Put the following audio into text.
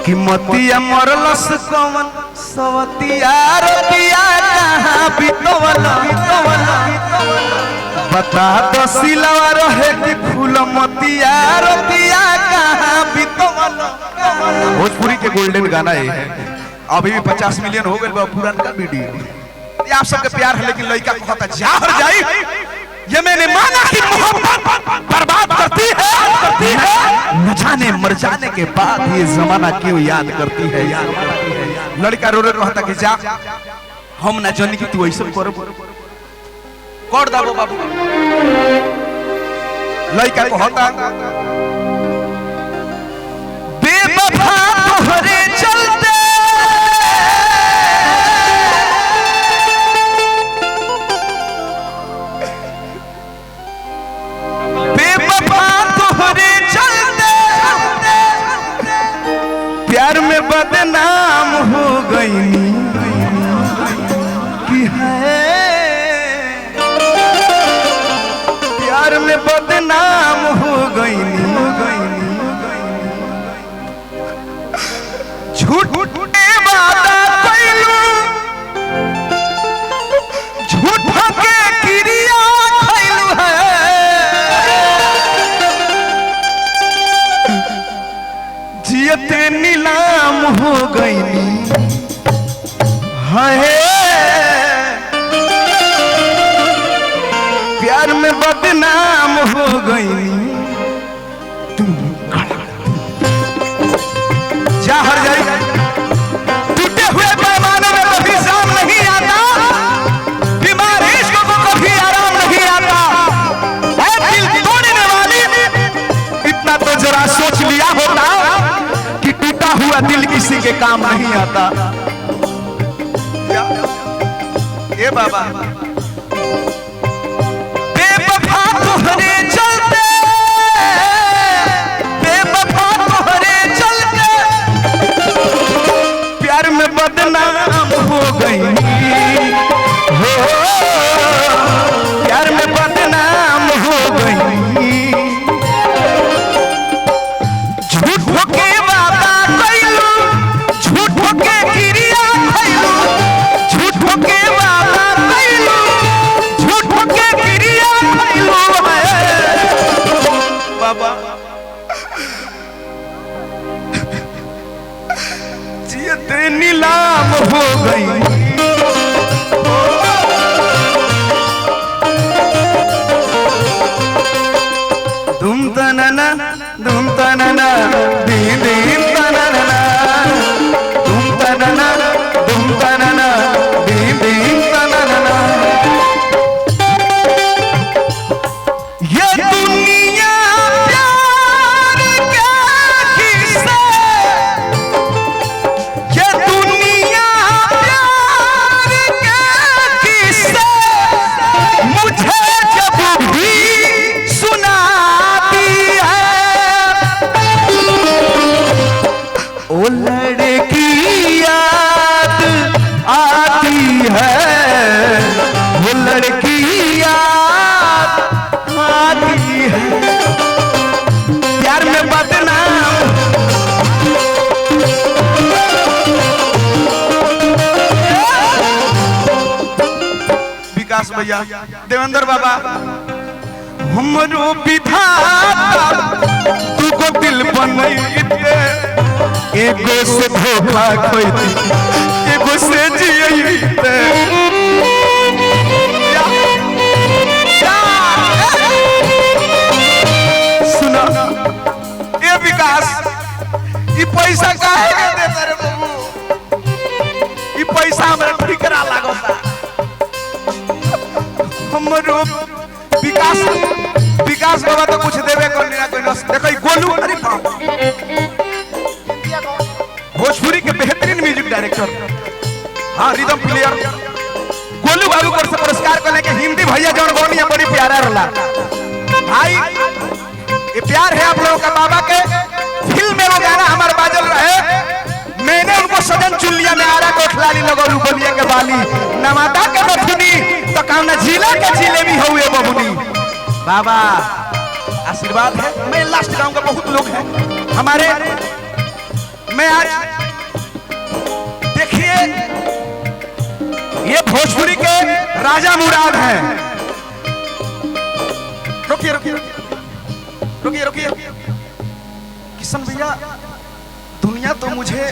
कि मतिया मरलस कवन सवतिया रतिया कहाँ बितवला बता दो सिलवा रहे कि फूल मतिया रतिया कहाँ बितवला। भोजपुरी के गोल्डन गाना है, अभी भी 50 मिलियन हो गए पुराना वीडियो। आप सबके प्यार है लेकिन लड़का कहता जाहर जाई, ये मैंने माना कि मोहब्बत बर्बाद करती है, न जाने मर जाने के बाद ये जमाना क्यों याद करती है। लड़का रो रो कहता कि जा हम ना जानी कि तू ऐसा कर कर दाबो बाबू। लड़का कहता बेवफा तोहरे चलते प्यार में बदनाम हो गई कि है, प्यार में बदनाम हो गई झूठ वादा कैलू झूठ के क्रिया कैलू है, जियते नीलाम हो गई है, प्यार में बदनाम हो गई। जा हर जाए टूटे हुए पैमाने में कभी शाम नहीं आता, बीमार इश्क को कभी आराम नहीं आता, दिल तोड़ने वाली इतना तो जरा सोच लिया होता कि टूटा हुआ दिल किसी के काम नहीं आता। ये बाबा बेवफा तोहरे चलते, बेवफा तोहरे चलते प्यार में बदनाम हो गई हो, प्यार में बदनाम हो गई। झूठ के वादा कैलू झूठ के क्रिया कैलू, झूठ के वादा कैलू झूठ के क्रिया कैलू बाबा। जियते नीलाम हो गई, धूम तनना दीन दीन तनना धूम तनना दीन दीन तनना। ये दुनिया प्यार का किस्सा, ये दुनिया प्यार का किस्सा मुझे जब भी सुनाती है, ओ लड़की याद आती है, वो लड़की याद आती है, प्यार में बदनाम। विकास भैया, देवेंद्र बाबा, हमरो विधाता तू को दिल बनैते, एगो से धोखा खोइते एगो से जियैते। सुना ए विकास, ई पैसा काहे के देता रे बाबू, ई पैसा हमरा ठिकरा लागता। हमरो विकास बाबा तो कुछ देवे कोनी ना कोई। देखो गोलू, अरे भोजपुरी के बेहतरीन म्यूजिक डायरेक्टर, हाँ रिदम प्लेयर गोलू बाबू को पुरस्कार को लेके हिंदी भैया जौन गोनी बड़ी प्यारा रहा भाई। ये प्यार है आप लोगों का बाबा के। फिल्म में वो गाना हमारे बाजल रहे, मैंने उनको सदन चुन लिया, मैं आरा कोठलाली लगोलू बोलिए के बाली नवादा के बथुनी तो कामना जिला के जिलेबी हुए बबुनी। बाबा आशीर्वाद है। मैं लास्ट गांव का बहुत लोग हैं हमारे, मैं आज देखिए ये भोजपुरी के राजा मुराद हैं। रुकिए रुकिए रुकिए रुकिए रुकिए किशन भैया, दुनिया तो मुझे